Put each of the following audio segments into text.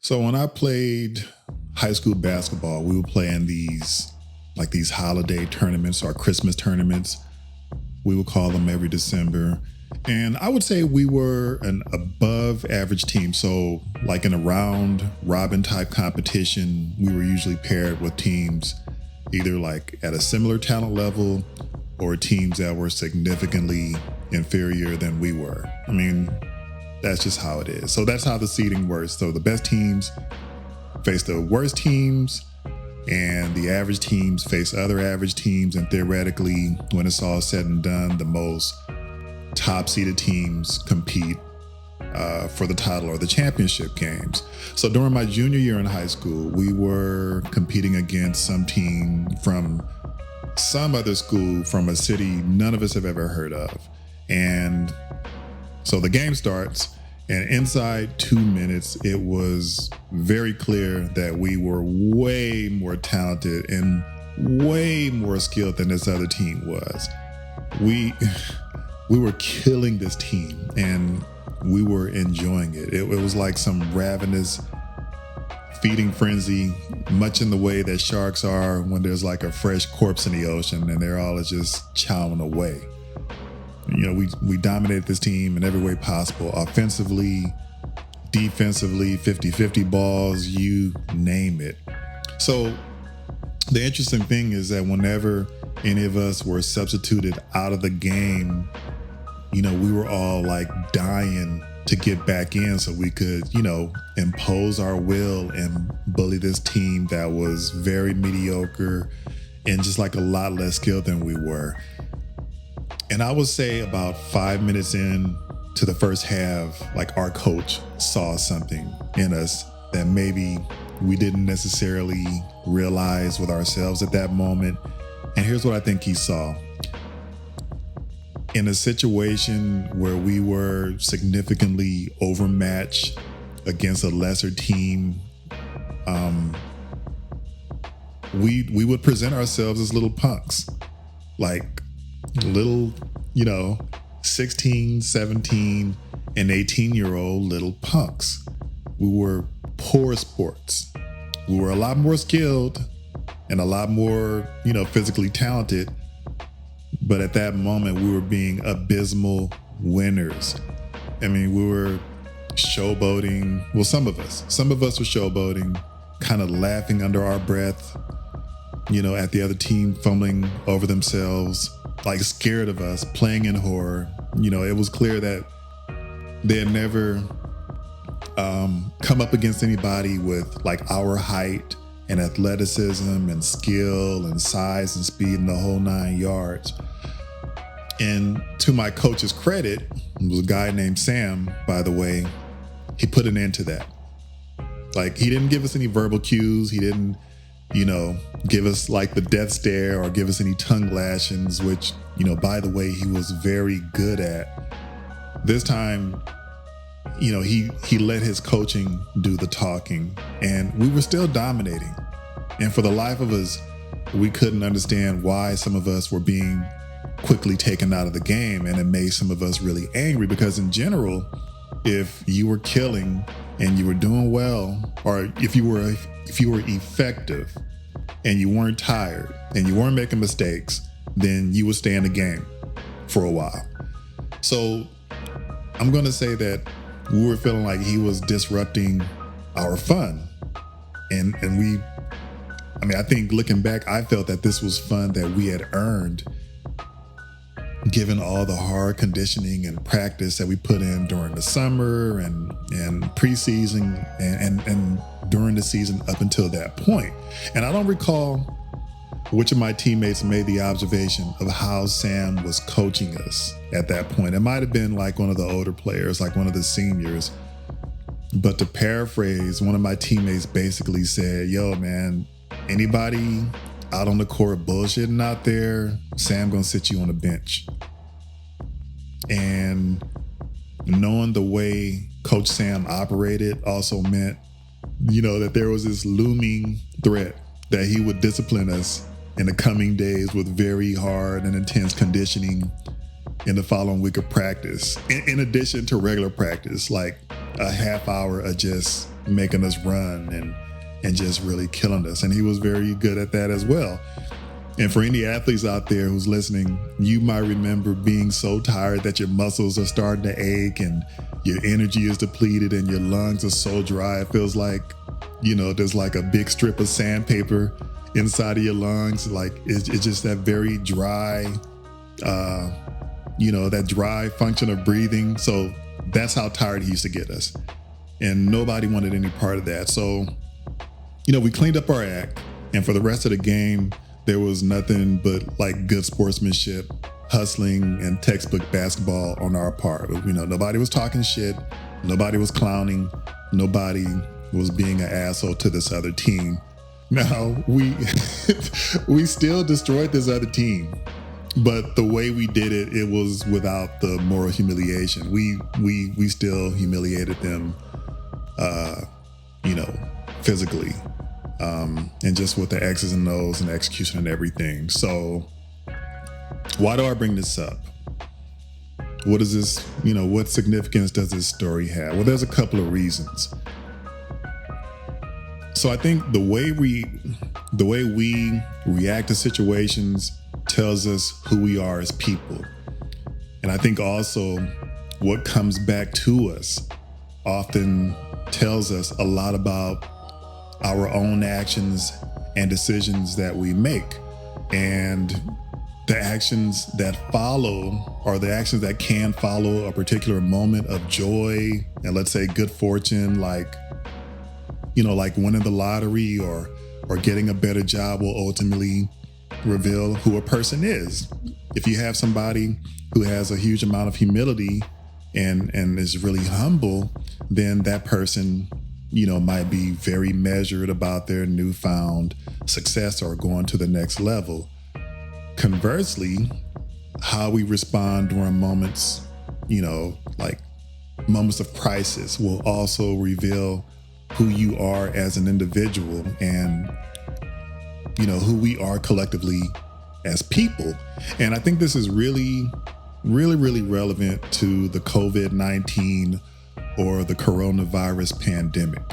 So when I played high school basketball, we would play in these holiday tournaments or Christmas tournaments. We would call them every December. And I would say we were an above average team. So like in a round robin type competition, we were usually paired with teams either like at a similar talent level or teams that were significantly inferior than we were. I mean, that's just how it is. So that's how the seeding works. So the best teams face the worst teams, and the average teams face other average teams. And theoretically, when it's all said and done, the most top seeded teams compete for the title or the championship games. So during my junior year in high school, we were competing against some team from some other school from a city none of us have ever heard of. And so the game starts, and inside 2 minutes, it was very clear that we were way more talented and way more skilled than this other team was. We were killing this team, and we were enjoying it. It was like some ravenous feeding frenzy, much in the way that sharks are when there's like a fresh corpse in the ocean and they're all just chowing away. You know, we dominated this team in every way possible, offensively, defensively, 50-50 balls, you name it. So the interesting thing is that whenever any of us were substituted out of the game, you know, we were all like dying to get back in so we could, you know, impose our will and bully this team that was very mediocre and just like a lot less skilled than we were. And I would say about 5 minutes in to the first half, like our coach saw something in us that maybe we didn't necessarily realize with ourselves at that moment. And here's what I think he saw. In a situation where we were significantly overmatched against a lesser team, we would present ourselves as little punks, like little, you know, 16, 17, and 18-year-old little punks. We were poor sports. We were a lot more skilled and a lot more, you know, physically talented. But at that moment, we were being abysmal winners. I mean, we were showboating. Well, some of us were showboating, kind of laughing under our breath, you know, at the other team fumbling over themselves, like scared of us, playing in horror. You know, it was clear that they had never come up against anybody with like our height and athleticism and skill and size and speed and the whole 9 yards. And to my coach's credit, it was a guy named Sam, by the way, he put an end to that. Like, he didn't give us any verbal cues. He didn't, you know, give us like the death stare or give us any tongue lashings, which, you know, by the way, he was very good at. This time, you know, he let his coaching do the talking, and we were still dominating. And for the life of us, we couldn't understand why some of us were being quickly taken out of the game, and it made some of us really angry because in general, if you were killing and you were doing well, or if you were effective and you weren't tired and you weren't making mistakes, then you would stay in the game for a while. So I'm going to say that we were feeling like he was disrupting our fun. And I think looking back, I felt that this was fun that we had earned given all the hard conditioning and practice that we put in during the summer and preseason and during the season up until that point. And I don't recall which of my teammates made the observation of how Sam was coaching us at that point. It might have been like one of the older players, like one of the seniors. But to paraphrase, one of my teammates basically said, yo, man, anybody out on the court bullshitting out there, Sam gonna sit you on the bench. And knowing the way Coach Sam operated also meant, you know, that there was this looming threat that he would discipline us in the coming days with very hard and intense conditioning in the following week of practice, in addition to regular practice, like a half hour of just making us run and just really killing us. And he was very good at that as well. And for any athletes out there who's listening, you might remember being so tired that your muscles are starting to ache and your energy is depleted and your lungs are so dry. It feels like, there's like a big strip of sandpaper inside of your lungs. Like it's just that very dry, that dry function of breathing. So that's how tired he used to get us. And nobody wanted any part of that. So, we cleaned up our act. And for the rest of the game, there was nothing but like good sportsmanship, hustling, and textbook basketball on our part. Nobody was talking shit. Nobody was clowning. Nobody was being an asshole to this other team. Now, we still destroyed this other team. But the way we did it, it was without the moral humiliation. We still humiliated them, physically, and just with the X's and O's and execution and everything. So why do I bring this up? What is this, what significance does this story have? Well, there's a couple of reasons. So I think the way we react to situations tells us who we are as people. And I think also what comes back to us often tells us a lot about our own actions and decisions that we make. And the actions that follow, or the actions that can follow a particular moment of joy and, let's say, good fortune, like winning the lottery or getting a better job, will ultimately reveal who a person is. If you have somebody who has a huge amount of humility and is really humble, then that person, might be very measured about their newfound success or going to the next level. Conversely, how we respond during moments, like moments of crisis, will also reveal who you are as an individual and, who we are collectively as people. And I think this is really, really, really relevant to the COVID-19 or the coronavirus pandemic.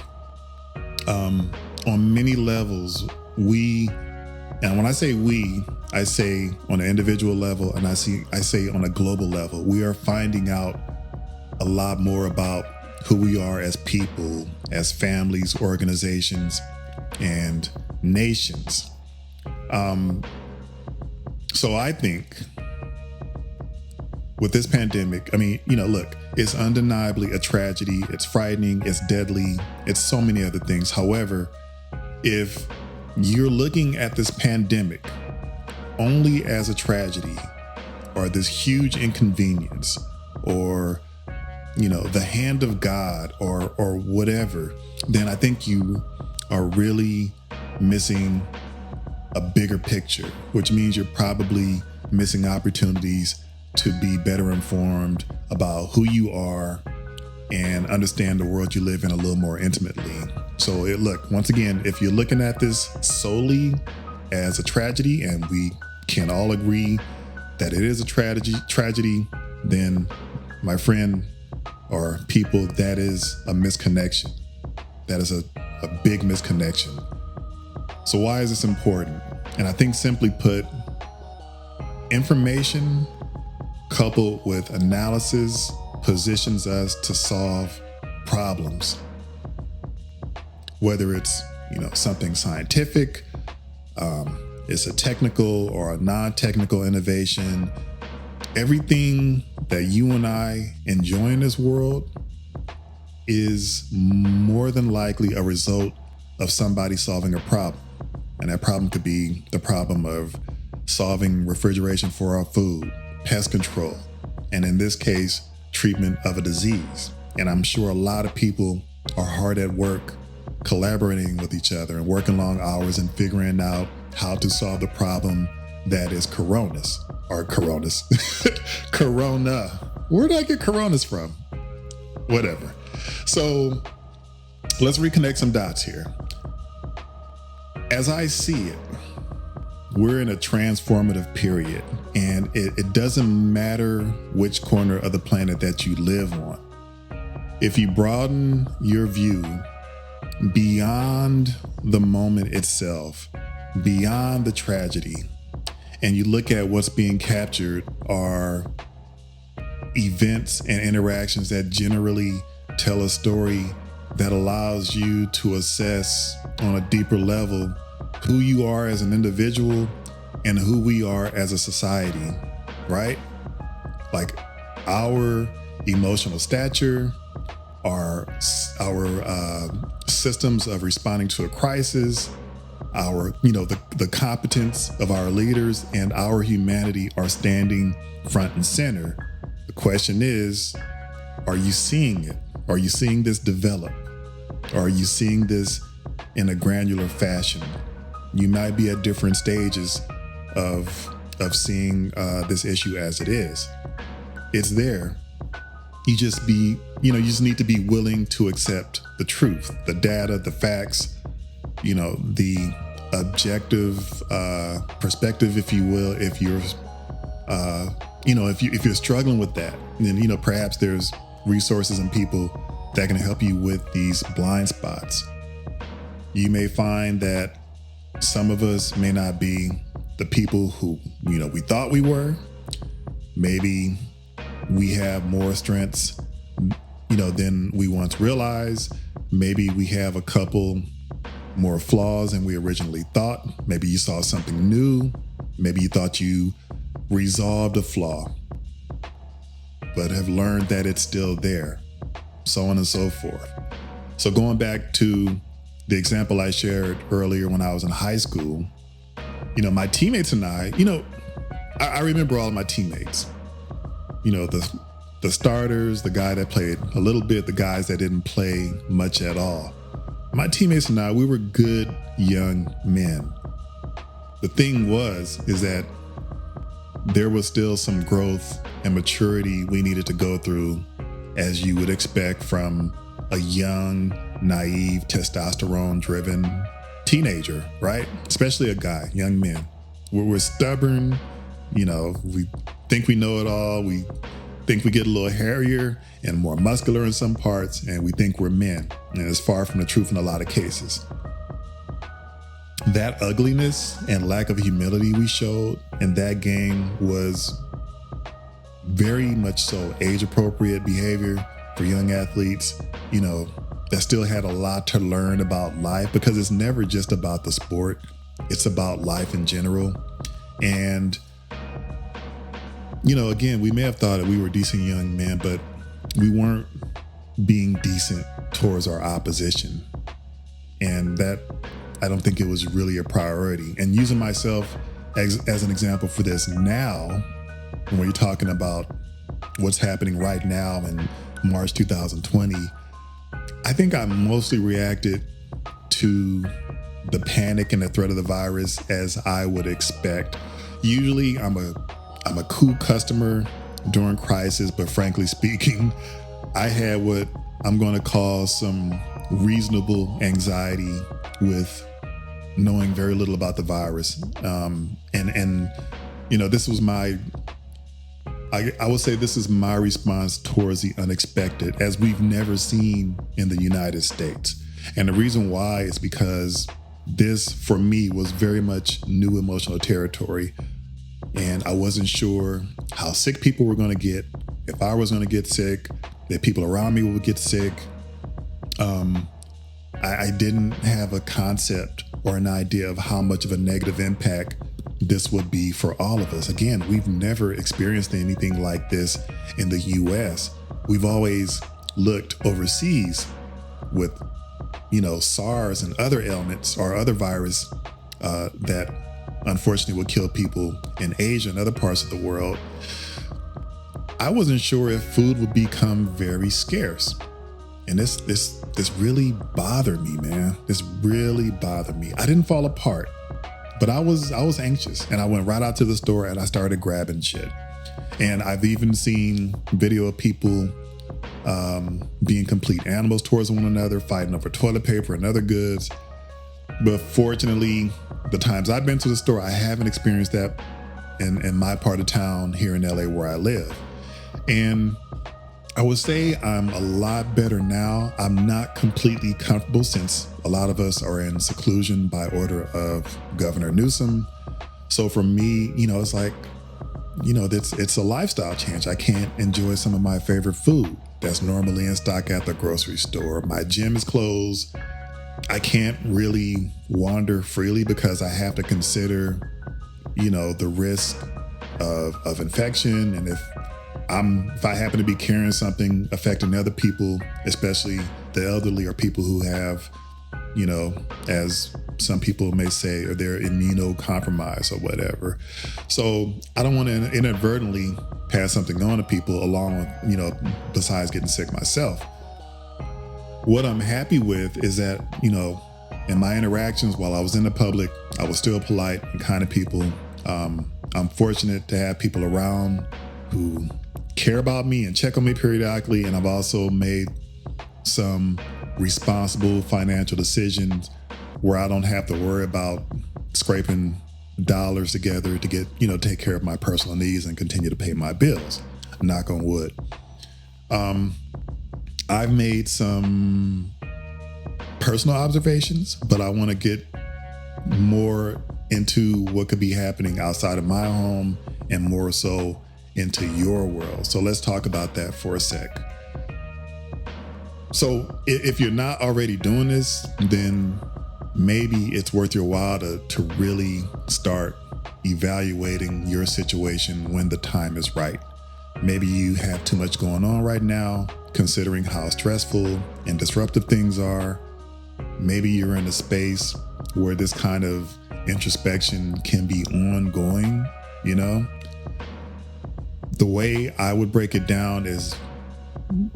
On many levels, and when I say we, I say on an individual level, and I say on a global level, we are finding out a lot more about who we are as people, as families, organizations, and nations. So I think with this pandemic, look, it's undeniably a tragedy. It's frightening. It's deadly. It's so many other things. However, if you're looking at this pandemic only as a tragedy or this huge inconvenience or, the hand of God or whatever, then I think you are really missing a bigger picture, which means you're probably missing opportunities to be better informed about who you are and understand the world you live in a little more intimately. So look, once again, if you're looking at this solely as a tragedy, and we can all agree that it is a tragedy, then my friend or people, that is a misconnection. That is a big misconnection. So why is this important? And I think simply put, information coupled with analysis positions us to solve problems. Whether it's, something scientific, it's a technical or a non-technical innovation, everything that you and I enjoy in this world is more than likely a result of somebody solving a problem. And that problem could be the problem of solving refrigeration for our food, pest control, and in this case, treatment of a disease. And I'm sure a lot of people are hard at work collaborating with each other and working long hours and figuring out how to solve the problem that is coronas. Corona. Where did I get coronas from? Whatever. So let's reconnect some dots here. As I see it, we're in a transformative period, and it doesn't matter which corner of the planet that you live on. If you broaden your view beyond the moment itself, beyond the tragedy, and you look at what's being captured are events and interactions that generally tell a story that allows you to assess on a deeper level who you are as an individual and who we are as a society, right? Like our emotional stature, our systems of responding to a crisis, our, the competence of our leaders and our humanity are standing front and center. The question is, are you seeing it? Are you seeing this develop? Are you seeing this in a granular fashion? You might be at different stages of seeing this issue as it is. It's there. You just need to be willing to accept the truth, the data, the facts, the objective perspective, if you will. If you're, if you're struggling with that, then perhaps there's resources and people that can help you with these blind spots. You may find that some of us may not be the people who we thought we were. Maybe we have more strengths than we once realized. Maybe we have a couple more flaws than we originally thought. Maybe you saw something new. Maybe you thought you resolved a flaw, but have learned that it's still there, so on and so forth. So going back to the example I shared earlier when I was in high school, my teammates and I remember all of my teammates, the starters, the guy that played a little bit, the guys that didn't play much at all. My teammates and I, we were good young men. The thing is that there was still some growth and maturity we needed to go through, as you would expect from a young, naive, testosterone-driven teenager, right? Especially a guy, young men. We're stubborn, we think we know it all. We think we get a little hairier and more muscular in some parts, and we think we're men. And it's far from the truth in a lot of cases. That ugliness and lack of humility we showed in that game was very much so age-appropriate behavior for young athletes, that still had a lot to learn about life, because it's never just about the sport. It's about life in general. And, again, we may have thought that we were decent young men, but we weren't being decent towards our opposition. And that, I don't think it was really a priority. And using myself as an example for this now, when you're talking about what's happening right now in March 2020, I think I mostly reacted to the panic and the threat of the virus as I would expect. Usually I'm a cool customer during crisis, but frankly speaking, I had what I'm going to call some reasonable anxiety with knowing very little about the virus. This was I would say this is my response towards the unexpected, as we've never seen in the United States. And the reason why is because this, for me, was very much new emotional territory. And I wasn't sure how sick people were going to get, if I was going to get sick, that people around me would get sick. I didn't have a concept or an idea of how much of a negative impact this would be for all of us. Again, we've never experienced anything like this in the US. We've always looked overseas with, SARS and other ailments or other virus that unfortunately would kill people in Asia and other parts of the world. I wasn't sure if food would become very scarce. And this really bothered me, man. This really bothered me. I didn't fall apart, but I was anxious, and I went right out to the store and I started grabbing shit. And I've even seen video of people being complete animals towards one another, fighting over toilet paper and other goods. But fortunately, the times I've been to the store, I haven't experienced that in my part of town here in LA where I live. And I would say I'm a lot better now. I'm not completely comfortable since a lot of us are in seclusion by order of Governor Newsom. So for me, it's like, it's a lifestyle change. I can't enjoy some of my favorite food that's normally in stock at the grocery store. My gym is closed. I can't really wander freely because I have to consider, the risk of infection. And if I happen to be carrying something affecting other people, especially the elderly or people who have, as some people may say, or they're immunocompromised or whatever. So I don't want to inadvertently pass something on to people along with, besides getting sick myself. What I'm happy with is that, in my interactions while I was in the public, I was still polite and kind to people. I'm fortunate to have people around who care about me and check on me periodically. And I've also made some responsible financial decisions where I don't have to worry about scraping dollars together to get, take care of my personal needs and continue to pay my bills. Knock on wood. I've made some personal observations, but I want to get more into what could be happening outside of my home and more so into your world. So let's talk about that for a sec. So if you're not already doing this, then maybe it's worth your while to really start evaluating your situation when the time is right. Maybe you have too much going on right now, considering how stressful and disruptive things are. Maybe you're in a space where this kind of introspection can be ongoing, The way I would break it down is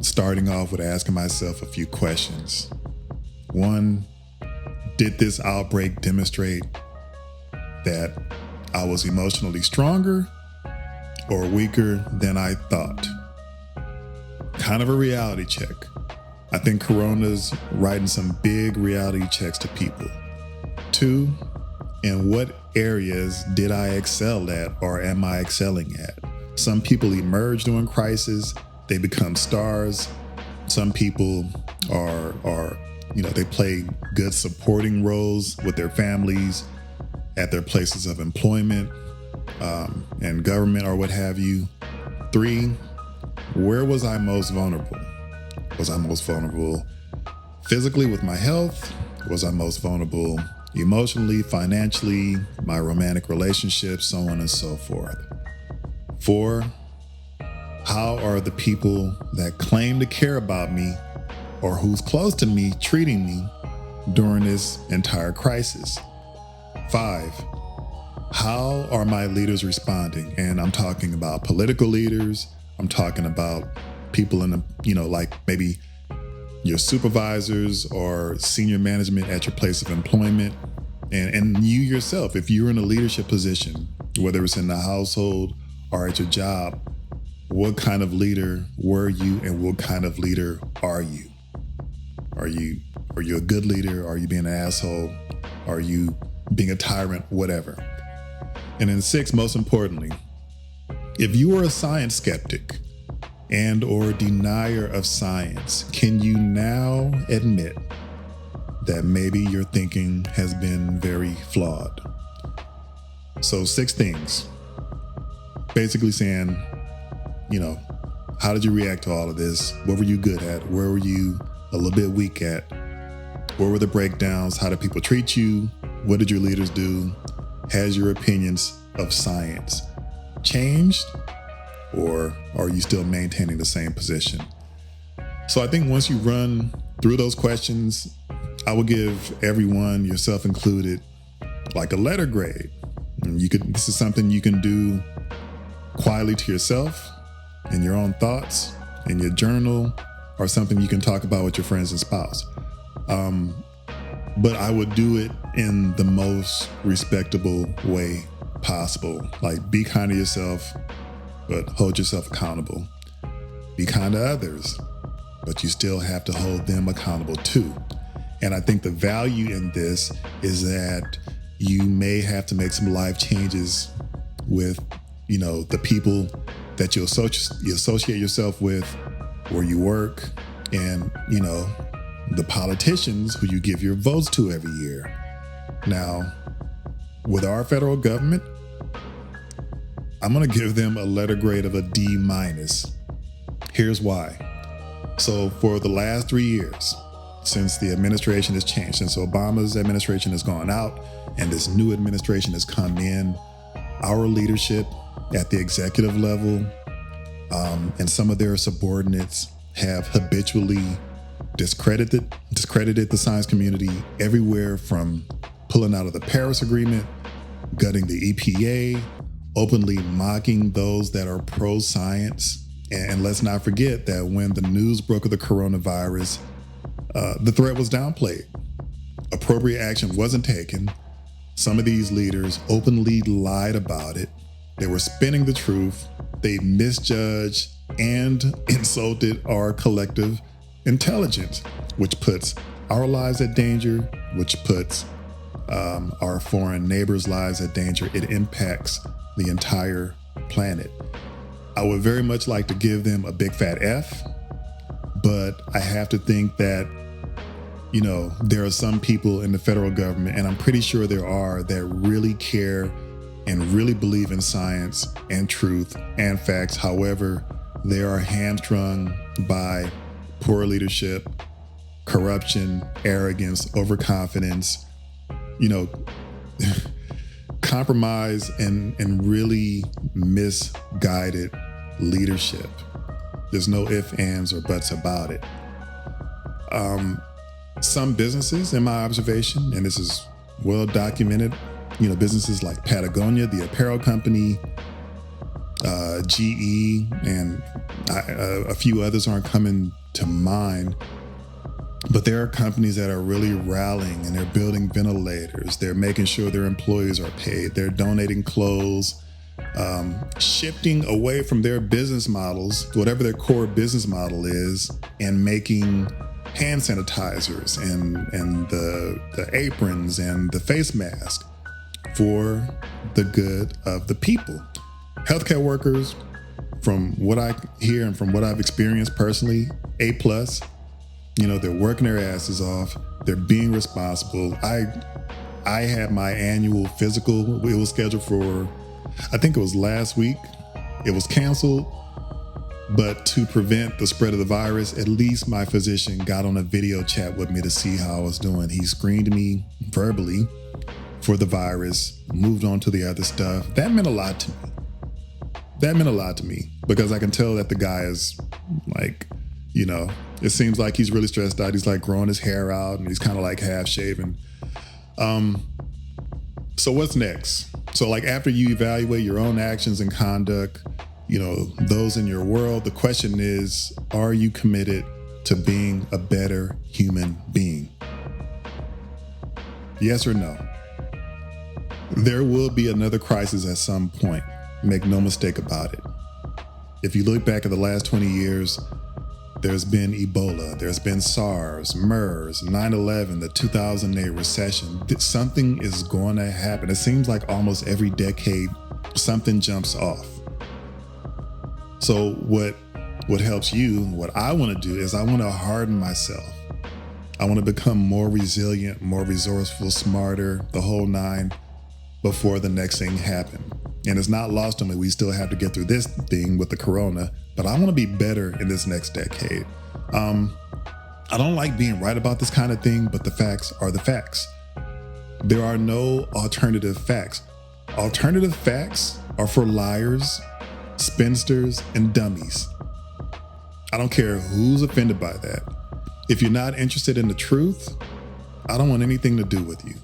starting off with asking myself a few questions. One, did this outbreak demonstrate that I was emotionally stronger or weaker than I thought? Kind of a reality check. I think Corona's writing some big reality checks to people. Two, in what areas did I excel at or am I excelling at? Some people emerge during crisis, they become stars. Some people are they play good supporting roles with their families at their places of employment and government or what have you. Three, where was I most vulnerable? Was I most vulnerable physically with my health? Was I most vulnerable emotionally, financially, my romantic relationships, so on and so forth? Four, how are the people that claim to care about me or who's close to me treating me during this entire crisis? Five, how are my leaders responding? And I'm talking about political leaders. I'm talking about people in the, like maybe your supervisors or senior management at your place of employment. And you yourself, if you're in a leadership position, whether it's in the household or at your job, what kind of leader were you and what kind of leader are you? Are you a good leader? Are you being an asshole? Are you being a tyrant? Whatever. And then six, most importantly, if you are a science skeptic and or denier of science, can you now admit that maybe your thinking has been very flawed? So 6 things. Basically saying, how did you react to all of this? What were you good at? Where were you a little bit weak at? Where were the breakdowns? How did people treat you? What did your leaders do? Has your opinions of science changed? Or are you still maintaining the same position? So I think once you run through those questions, I will give everyone, yourself included, like a letter grade. And this is something you can do quietly to yourself in your own thoughts, in your journal, or something you can talk about with your friends and spouse. But I would do it in the most respectable way possible. Like, be kind to yourself, but hold yourself accountable. Be kind to others, but you still have to hold them accountable too. And I think the value in this is that you may have to make some life changes with, the people that you associate yourself with where you work, and, the politicians who you give your votes to every year. Now, with our federal government, I'm going to give them a letter grade of a D minus. Here's why. So for the last 3 years, since the administration has changed, since Obama's administration has gone out and this new administration has come in, our leadership at the executive level and some of their subordinates have habitually discredited the science community everywhere, from pulling out of the Paris Agreement, gutting the EPA, openly mocking those that are pro-science. And let's not forget that when the news broke of the coronavirus, the threat was downplayed. Appropriate action wasn't taken. Some of these leaders openly lied about it. They were spinning the truth. They misjudged and insulted our collective intelligence, which puts our lives at danger, which puts our foreign neighbors' lives at danger. It impacts the entire planet. I would very much like to give them a big fat F, but I have to think that, there are some people in the federal government, and I'm pretty sure there are, that really care and really believe in science and truth and facts. However, they are hamstrung by poor leadership, corruption, arrogance, overconfidence, compromise and really misguided leadership. There's no ifs, ands, or buts about it. Some businesses, in my observation, and this is well documented, businesses like Patagonia, the apparel company, GE, and a few others aren't coming to mind. But there are companies that are really rallying, and they're building ventilators. They're making sure their employees are paid. They're donating clothes, shifting away from their business models, whatever their core business model is, and making hand sanitizers and the aprons and the face mask for the good of the people. Healthcare workers, from what I hear and from what I've experienced personally, A+. They're working their asses off. They're being responsible. I had my annual physical. It was scheduled for, I think it was last week. It was canceled. But to prevent the spread of the virus, at least my physician got on a video chat with me to see how I was doing. He screened me verbally for the virus, moved on to the other stuff. That meant a lot to me. Because I can tell that the guy is like, it seems like he's really stressed out. He's like growing his hair out and he's kind of like half shaven. So what's next? So like after you evaluate your own actions and conduct, those in your world, the question is, are you committed to being a better human being? Yes or no? There will be another crisis at some point. Make no mistake about it. If you look back at the last 20 years, there's been Ebola, there's been SARS, MERS, 9/11, the 2008 recession. Something is going to happen. It seems like almost every decade, something jumps off. So what helps you, what I want to do is I want to harden myself. I want to become more resilient, more resourceful, smarter, the whole nine, before the next thing happened. And it's not lost on me. We still have to get through this thing with the corona, but I want to be better in this next decade. I don't like being right about this kind of thing, but the facts are the facts. There are no alternative facts. Alternative facts are for liars, spinsters, and dummies. I don't care who's offended by that. If you're not interested in the truth, I don't want anything to do with you.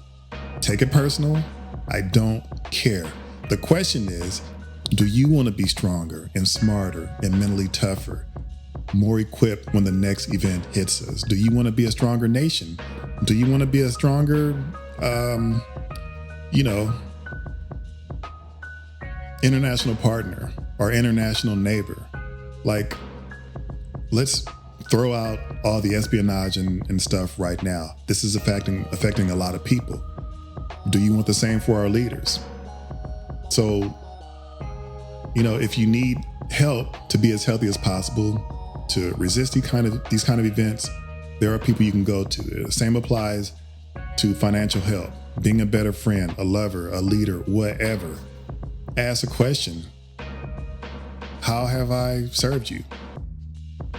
Take it personal. I don't care. The question is, do you want to be stronger and smarter and mentally tougher, more equipped when the next event hits us? Do you want to be a stronger nation? Do you want to be a stronger, international partner or international neighbor? Like, let's throw out all the espionage and stuff right now. This is affecting a lot of people. Do you want the same for our leaders? So, if you need help to be as healthy as possible, to resist these kind of events, there are people you can go to. The same applies to financial help, being a better friend, a lover, a leader, whatever. Ask a question. How have I served you?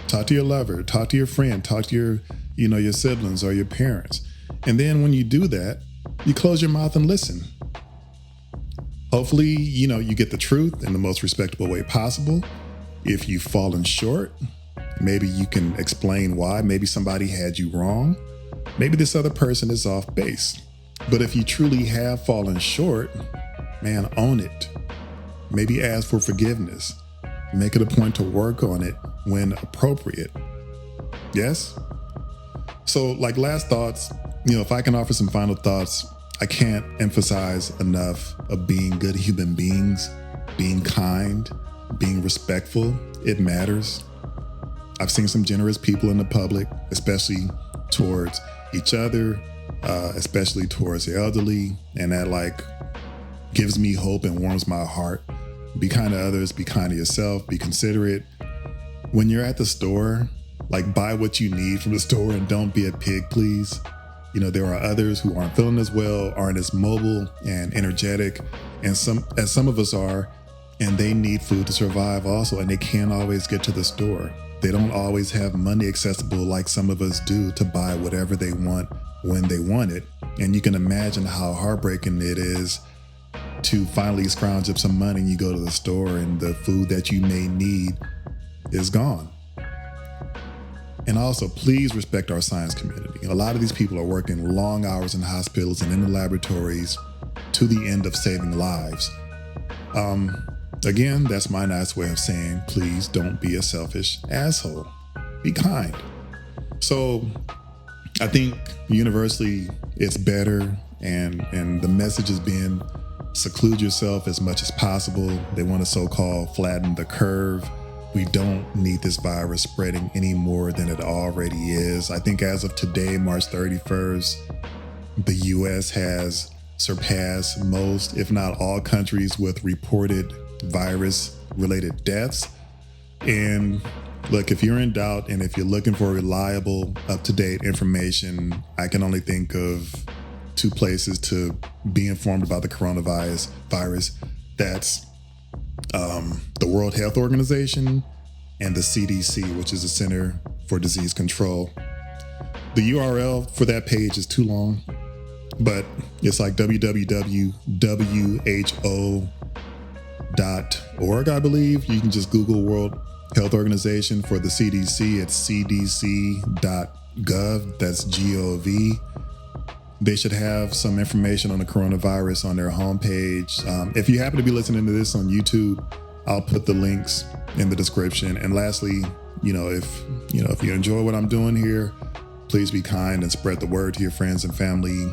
Talk to your lover, talk to your friend, talk to your siblings or your parents. And then when you do that, you close your mouth and listen. Hopefully, you get the truth in the most respectable way possible. If you've fallen short, maybe you can explain why. Maybe somebody had you wrong. Maybe this other person is off base. But if you truly have fallen short, man, own it. Maybe ask for forgiveness. Make it a point to work on it when appropriate. Yes? So, last thoughts, if I can offer some final thoughts, I can't emphasize enough of being good human beings, being kind, being respectful. It matters. I've seen some generous people in the public, especially towards each other, especially towards the elderly, and that gives me hope and warms my heart. Be kind to others, be kind to yourself, be considerate. When you're at the store, buy what you need from the store and don't be a pig, please. There are others who aren't feeling as well, aren't as mobile and energetic, and some of us are, and they need food to survive also, and they can't always get to the store. They don't always have money accessible like some of us do to buy whatever they want when they want it. And you can imagine how heartbreaking it is to finally scrounge up some money and you go to the store and the food that you may need is gone. And also, please respect our science community. A lot of these people are working long hours in hospitals and in the laboratories to the end of saving lives. Again, that's my nice way of saying, please don't be a selfish asshole. Be kind. So I think universally it's better, and the message has been seclude yourself as much as possible. They want to so-called flatten the curve. We don't need this virus spreading any more than it already is. I think as of today, March 31st, the US has surpassed most, if not all, countries with reported virus-related deaths. And look, if you're in doubt and if you're looking for reliable, up-to-date information, I can only think of two places to be informed about the coronavirus. That's the World Health Organization and the CDC, which is the Center for Disease Control. The URL for that page is too long, but it's www.who.org, I believe. You can just Google World Health Organization. For the CDC, it's cdc.gov. That's G-O-V. They should have some information on the coronavirus on their homepage. If you happen to be listening to this on YouTube, I'll put the links in the description. And lastly, if you enjoy what I'm doing here, please be kind and spread the word to your friends and family.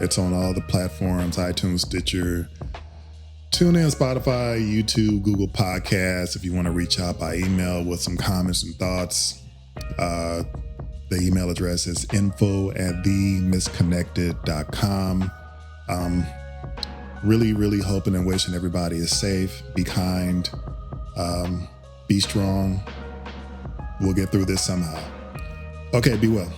It's on all the platforms: iTunes, Stitcher, TuneIn, Spotify, YouTube, Google Podcasts. If you want to reach out by email with some comments and thoughts, the email address is info@themisconnected.com. Really, really hoping and wishing everybody is safe. Be kind. Be strong. We'll get through this somehow. Okay, be well.